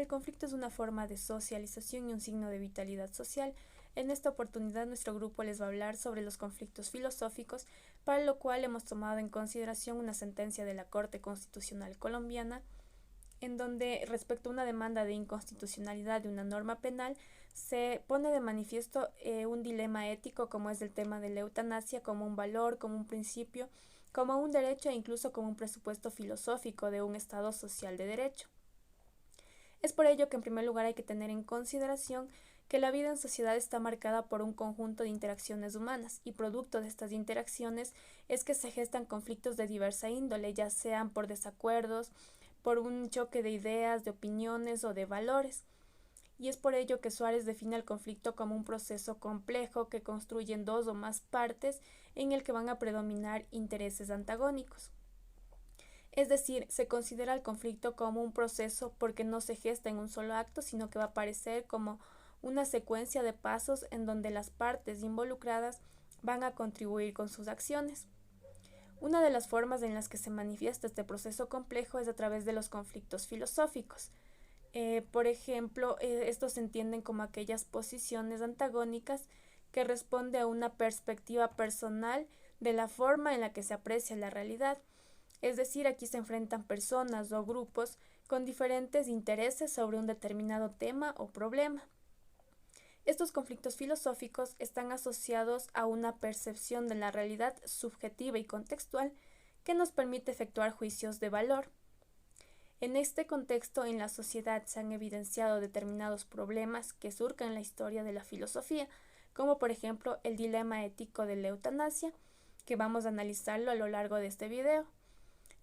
El conflicto es una forma de socialización y un signo de vitalidad social. En esta oportunidad nuestro grupo les va a hablar sobre los conflictos filosóficos, para lo cual hemos tomado en consideración una sentencia de la Corte Constitucional colombiana, en donde respecto a una demanda de inconstitucionalidad de una norma penal, se pone de manifiesto un dilema ético como es el tema de la eutanasia como un valor, como un principio, como un derecho e incluso como un presupuesto filosófico de un Estado social de derecho. Es por ello que en primer lugar hay que tener en consideración que la vida en sociedad está marcada por un conjunto de interacciones humanas y producto de estas interacciones es que se gestan conflictos de diversa índole, ya sean por desacuerdos, por un choque de ideas, de opiniones o de valores. Y es por ello que Suárez define el conflicto como un proceso complejo que construyen dos o más partes en el que van a predominar intereses antagónicos. Es decir, se considera el conflicto como un proceso porque no se gesta en un solo acto, sino que va a aparecer como una secuencia de pasos en donde las partes involucradas van a contribuir con sus acciones. Una de las formas en las que se manifiesta este proceso complejo es a través de los conflictos filosóficos. Por ejemplo, estos se entienden como aquellas posiciones antagónicas que responden a una perspectiva personal de la forma en la que se aprecia la realidad. Es decir, aquí se enfrentan personas o grupos con diferentes intereses sobre un determinado tema o problema. Estos conflictos filosóficos están asociados a una percepción de la realidad subjetiva y contextual que nos permite efectuar juicios de valor. En este contexto, en la sociedad se han evidenciado determinados problemas que surcan la historia de la filosofía, como por ejemplo el dilema ético de la eutanasia, que vamos a analizarlo a lo largo de este video.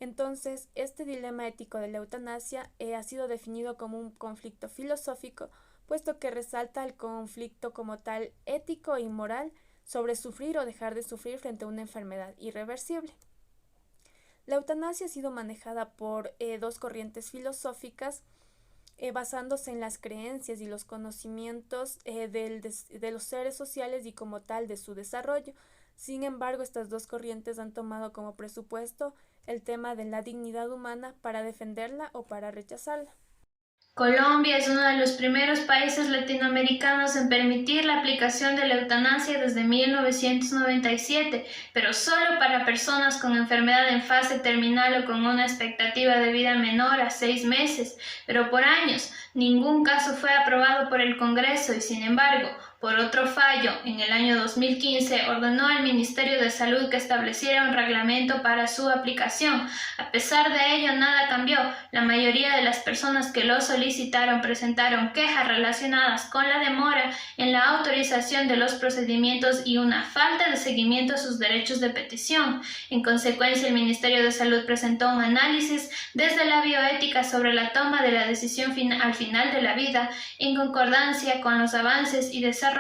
Entonces, este dilema ético de la eutanasia ha sido definido como un conflicto filosófico, puesto que resalta el conflicto como tal ético y moral sobre sufrir o dejar de sufrir frente a una enfermedad irreversible. La eutanasia ha sido manejada por dos corrientes filosóficas basándose en las creencias y los conocimientos de los seres sociales y como tal de su desarrollo. Sin embargo, estas dos corrientes han tomado como presupuesto el tema de la dignidad humana para defenderla o para rechazarla. Colombia es uno de los primeros países latinoamericanos en permitir la aplicación de la eutanasia desde 1997, pero solo para personas con enfermedad en fase terminal o con una expectativa de vida menor a 6 meses. Pero por años, ningún caso fue aprobado por el Congreso y, sin embargo, por otro fallo, en el año 2015 ordenó al Ministerio de Salud que estableciera un reglamento para su aplicación. A pesar de ello, nada cambió. La mayoría de las personas que lo solicitaron presentaron quejas relacionadas con la demora en la autorización de los procedimientos y una falta de seguimiento a sus derechos de petición. En consecuencia, el Ministerio de Salud presentó un análisis desde la bioética sobre la toma de la decisión al final de la vida, en concordancia con los avances y desarrollos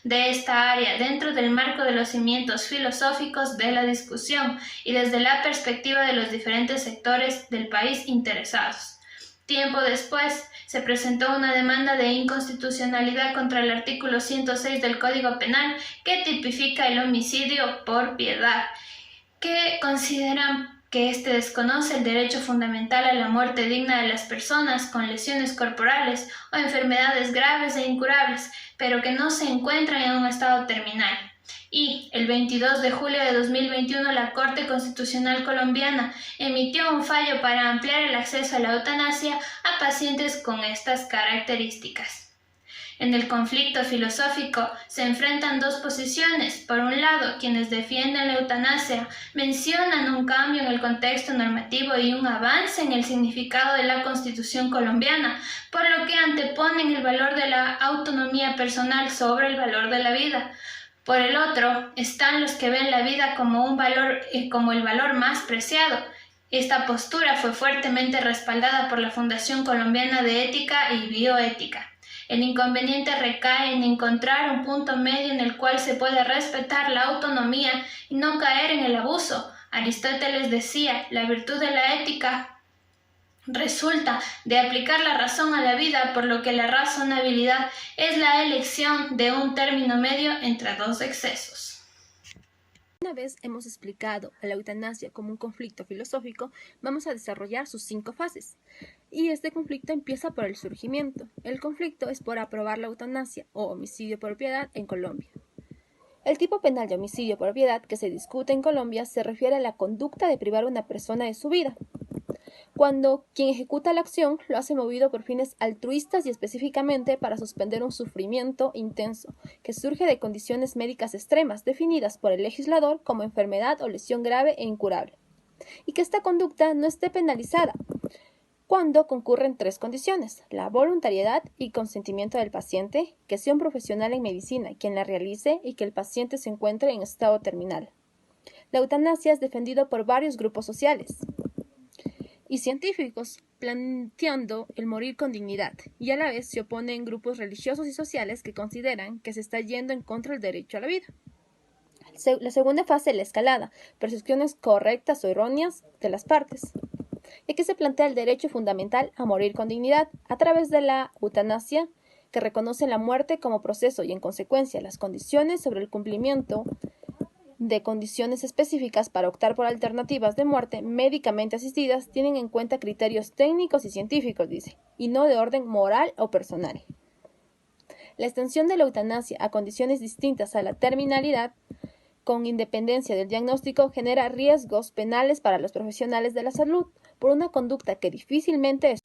de esta área dentro del marco de los cimientos filosóficos de la discusión y desde la perspectiva de los diferentes sectores del país interesados. Tiempo después, se presentó una demanda de inconstitucionalidad contra el artículo 106 del Código Penal que tipifica el homicidio por piedad, que consideran que este desconoce el derecho fundamental a la muerte digna de las personas con lesiones corporales o enfermedades graves e incurables, pero que no se encuentran en un estado terminal. Y el 22 de julio de 2021 la Corte Constitucional colombiana emitió un fallo para ampliar el acceso a la eutanasia a pacientes con estas características. En el conflicto filosófico se enfrentan dos posiciones. Por un lado, quienes defienden la eutanasia mencionan un cambio en el contexto normativo y un avance en el significado de la Constitución colombiana, por lo que anteponen el valor de la autonomía personal sobre el valor de la vida. Por el otro, están los que ven la vida como el valor más preciado. Esta postura fue fuertemente respaldada por la Fundación Colombiana de Ética y Bioética. El inconveniente recae en encontrar un punto medio en el cual se pueda respetar la autonomía y no caer en el abuso. Aristóteles decía, la virtud de la ética resulta de aplicar la razón a la vida, por lo que la razonabilidad es la elección de un término medio entre dos excesos. Una vez hemos explicado a la eutanasia como un conflicto filosófico, vamos a desarrollar sus 5 fases. Y este conflicto empieza por el surgimiento. El conflicto es por aprobar la eutanasia o homicidio por piedad en Colombia. El tipo penal de homicidio por piedad que se discute en Colombia se refiere a la conducta de privar a una persona de su vida, cuando quien ejecuta la acción lo hace movido por fines altruistas y específicamente para suspender un sufrimiento intenso que surge de condiciones médicas extremas definidas por el legislador como enfermedad o lesión grave e incurable, y que esta conducta no esté penalizada cuando concurren 3 condiciones: la voluntariedad y consentimiento del paciente, que sea un profesional en medicina quien la realice y que el paciente se encuentre en estado terminal. La eutanasia es defendido por varios grupos sociales y científicos, planteando el morir con dignidad, y a la vez se oponen grupos religiosos y sociales que consideran que se está yendo en contra del derecho a la vida. La segunda fase es la escalada, percepciones correctas o erróneas de las partes. Y aquí se plantea el derecho fundamental a morir con dignidad a través de la eutanasia, que reconoce la muerte como proceso y en consecuencia las condiciones sobre el cumplimiento de condiciones específicas para optar por alternativas de muerte médicamente asistidas tienen en cuenta criterios técnicos y científicos, dice, y no de orden moral o personal. La extensión de la eutanasia a condiciones distintas a la terminalidad, con independencia del diagnóstico, genera riesgos penales para los profesionales de la salud por una conducta que difícilmente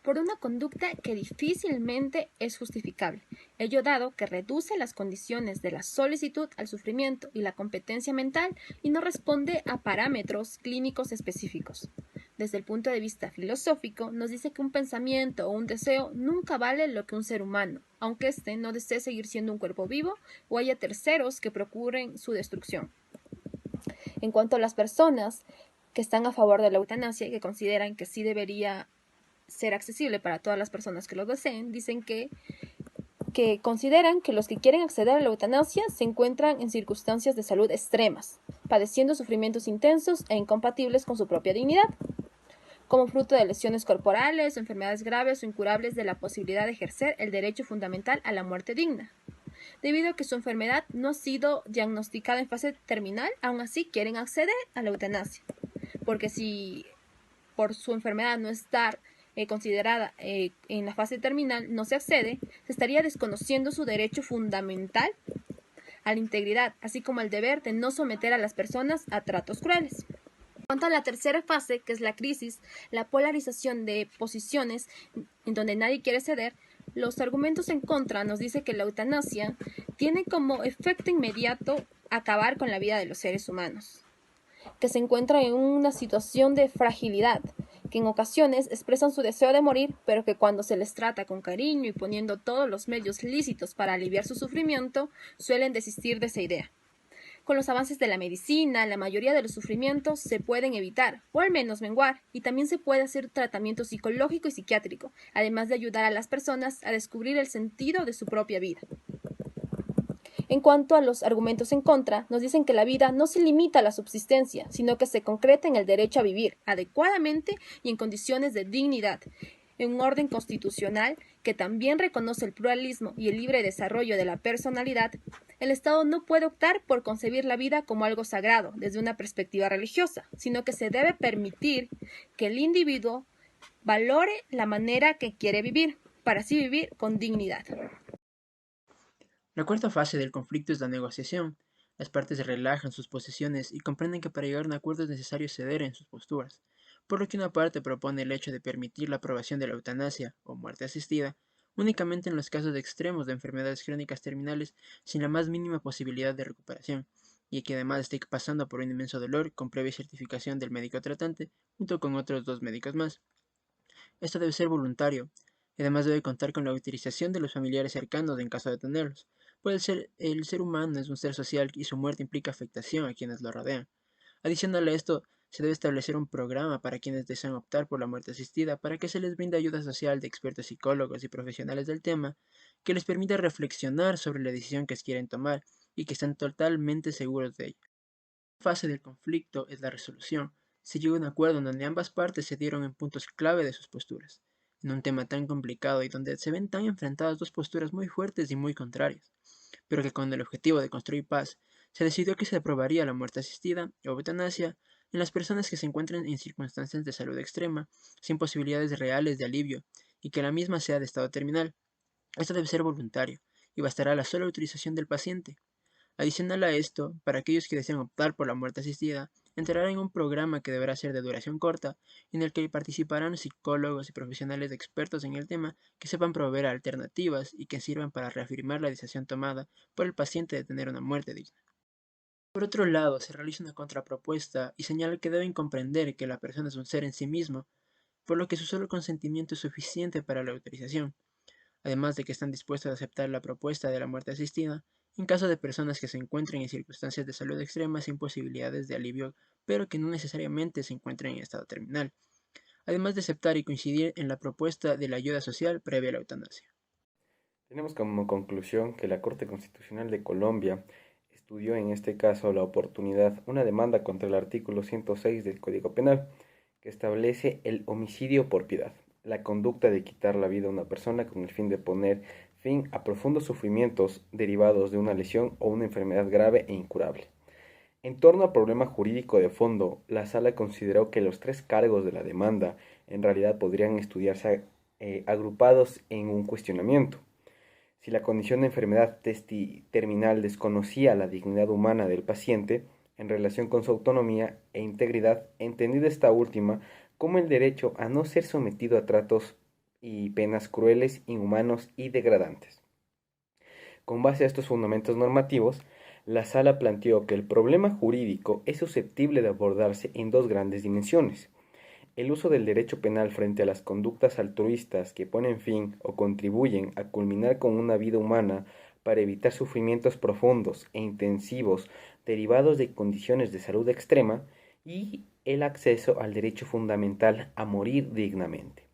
es justificable, ello dado que reduce las condiciones de la solicitud al sufrimiento y la competencia mental y no responde a parámetros clínicos específicos. Desde el punto de vista filosófico, nos dice que un pensamiento o un deseo nunca vale lo que un ser humano, aunque éste no desee seguir siendo un cuerpo vivo o haya terceros que procuren su destrucción. En cuanto a las personas que están a favor de la eutanasia y que consideran que sí debería ser accesible para todas las personas que lo deseen, dicen que consideran que los que quieren acceder a la eutanasia se encuentran en circunstancias de salud extremas, padeciendo sufrimientos intensos e incompatibles con su propia dignidad, como fruto de lesiones corporales o enfermedades graves o incurables de la posibilidad de ejercer el derecho fundamental a la muerte digna. Debido a que su enfermedad no ha sido diagnosticada en fase terminal, aún así quieren acceder a la eutanasia, porque si por su enfermedad no estar considerada en la fase terminal no se accede, se estaría desconociendo su derecho fundamental a la integridad, así como el deber de no someter a las personas a tratos crueles. En cuanto a la tercera fase, que es la crisis, la polarización de posiciones en donde nadie quiere ceder, los argumentos en contra nos dice que la eutanasia tiene como efecto inmediato acabar con la vida de los seres humanos, que se encuentran en una situación de fragilidad, que en ocasiones expresan su deseo de morir, pero que cuando se les trata con cariño y poniendo todos los medios lícitos para aliviar su sufrimiento, suelen desistir de esa idea. Con los avances de la medicina, la mayoría de los sufrimientos se pueden evitar, o al menos menguar, y también se puede hacer tratamiento psicológico y psiquiátrico, además de ayudar a las personas a descubrir el sentido de su propia vida. En cuanto a los argumentos en contra, nos dicen que la vida no se limita a la subsistencia, sino que se concreta en el derecho a vivir adecuadamente y en condiciones de dignidad, en un orden constitucional que también reconoce el pluralismo y el libre desarrollo de la personalidad. El Estado no puede optar por concebir la vida como algo sagrado desde una perspectiva religiosa, sino que se debe permitir que el individuo valore la manera que quiere vivir, para así vivir con dignidad. La cuarta fase del conflicto es la negociación. Las partes relajan sus posiciones y comprenden que para llegar a un acuerdo es necesario ceder en sus posturas, por lo que una parte propone el hecho de permitir la aprobación de la eutanasia o muerte asistida únicamente en los casos de extremos de enfermedades crónicas terminales sin la más mínima posibilidad de recuperación, y que además esté pasando por un inmenso dolor con previa certificación del médico tratante junto con otros 2 médicos más. Esto debe ser voluntario, y además debe contar con la autorización de los familiares cercanos en caso de tenerlos, pues el ser humano es un ser social y su muerte implica afectación a quienes lo rodean. Adicional a esto, se debe establecer un programa para quienes desean optar por la muerte asistida para que se les brinde ayuda social de expertos psicólogos y profesionales del tema que les permita reflexionar sobre la decisión que quieren tomar y que estén totalmente seguros de ello. La fase del conflicto es la resolución. Se llega a un acuerdo en donde ambas partes se dieron en puntos clave de sus posturas, en un tema tan complicado y donde se ven tan enfrentadas dos posturas muy fuertes y muy contrarias, pero que con el objetivo de construir paz se decidió que se aprobaría la muerte asistida o eutanasia en las personas que se encuentren en circunstancias de salud extrema, sin posibilidades reales de alivio, y que la misma sea de estado terminal. Esto debe ser voluntario, y bastará la sola autorización del paciente. Adicional a esto, para aquellos que desean optar por la muerte asistida, entrarán en un programa que deberá ser de duración corta, en el que participarán psicólogos y profesionales expertos en el tema que sepan proveer alternativas y que sirvan para reafirmar la decisión tomada por el paciente de tener una muerte digna. Por otro lado, se realiza una contrapropuesta y señala que deben comprender que la persona es un ser en sí mismo, por lo que su solo consentimiento es suficiente para la autorización, además de que están dispuestos a aceptar la propuesta de la muerte asistida en caso de personas que se encuentren en circunstancias de salud extrema sin posibilidades de alivio, pero que no necesariamente se encuentren en estado terminal, además de aceptar y coincidir en la propuesta de la ayuda social previa a la eutanasia. Tenemos como conclusión que la Corte Constitucional de Colombia estudió en este caso la oportunidad, una demanda contra el artículo 106 del Código Penal, que establece el homicidio por piedad, la conducta de quitar la vida a una persona con el fin de poner fin a profundos sufrimientos derivados de una lesión o una enfermedad grave e incurable. En torno al problema jurídico de fondo, la Sala consideró que los tres cargos de la demanda en realidad podrían estudiarse agrupados en un cuestionamiento. Si la condición de enfermedad terminal desconocía la dignidad humana del paciente en relación con su autonomía e integridad, entendida esta última como el derecho a no ser sometido a tratos y penas crueles, inhumanos y degradantes. Con base a estos fundamentos normativos, la Sala planteó que el problema jurídico es susceptible de abordarse en dos grandes dimensiones: el uso del derecho penal frente a las conductas altruistas que ponen fin o contribuyen a culminar con una vida humana para evitar sufrimientos profundos e intensivos derivados de condiciones de salud extrema, y el acceso al derecho fundamental a morir dignamente.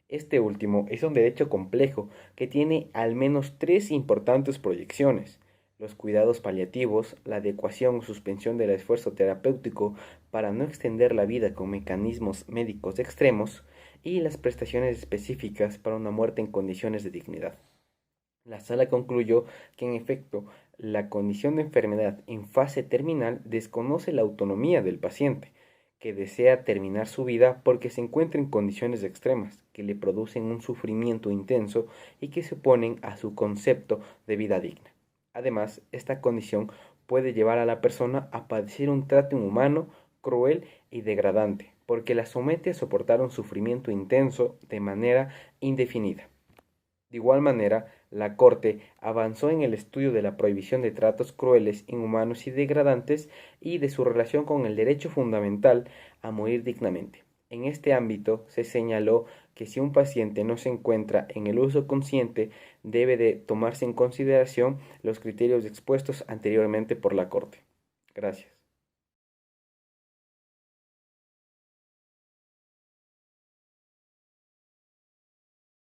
Este último es un derecho complejo que tiene al menos tres importantes proyecciones: los cuidados paliativos, la adecuación o suspensión del esfuerzo terapéutico para no extender la vida con mecanismos médicos extremos, y las prestaciones específicas para una muerte en condiciones de dignidad. La Sala concluyó que, en efecto, la condición de enfermedad en fase terminal desconoce la autonomía del paciente, que desea terminar su vida porque se encuentra en condiciones extremas, que le producen un sufrimiento intenso y que se oponen a su concepto de vida digna. Además, esta condición puede llevar a la persona a padecer un trato inhumano, cruel y degradante, porque la somete a soportar un sufrimiento intenso de manera indefinida. De igual manera, la Corte avanzó en el estudio de la prohibición de tratos crueles, inhumanos y degradantes y de su relación con el derecho fundamental a morir dignamente. En este ámbito se señaló que si un paciente no se encuentra en el uso consciente, debe de tomarse en consideración los criterios expuestos anteriormente por la Corte. Gracias.